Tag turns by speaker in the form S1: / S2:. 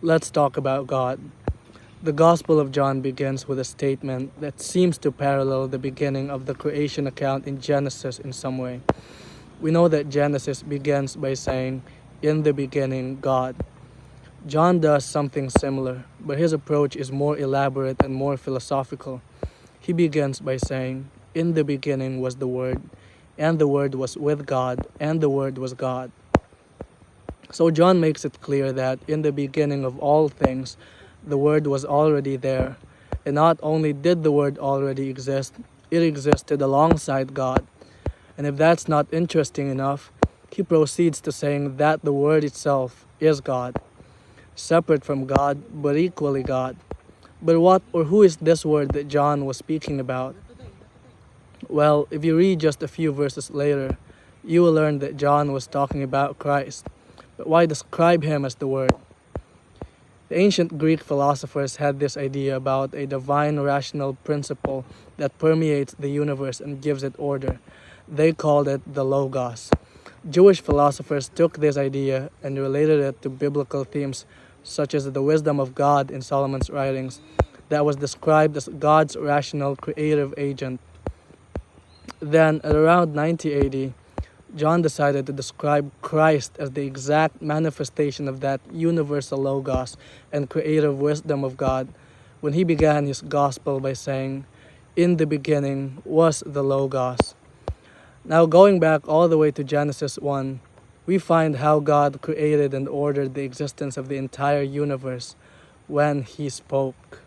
S1: Let's talk about God. The Gospel of John begins with a statement that seems to parallel the beginning of the creation account in Genesis in some way. We know that Genesis begins by saying, "In the beginning, God." John does something similar, but his approach is more elaborate and more philosophical. He begins by saying, "In the beginning was the Word, and the Word was with God, and the Word was God." So John makes it clear that in the beginning of all things, the Word was already there. And not only did the Word already exist, it existed alongside God. And if that's not interesting enough, he proceeds to saying that the Word itself is God, separate from God, but equally God. But what or who is this Word that John was speaking about? Well, if you read just a few verses later, you will learn that John was talking about Christ. But why describe him as the Word? The ancient Greek philosophers had this idea about a divine rational principle that permeates the universe and gives it order. They called it the Logos. Jewish philosophers took this idea and related it to biblical themes such as the wisdom of God in Solomon's writings that was described as God's rational creative agent. Then, at around 90 AD, John decided to describe Christ as the exact manifestation of that universal Logos and creative wisdom of God when he began his gospel by saying, "In the beginning was the Logos." Now, going back all the way to Genesis 1, we find how God created and ordered the existence of the entire universe when he spoke.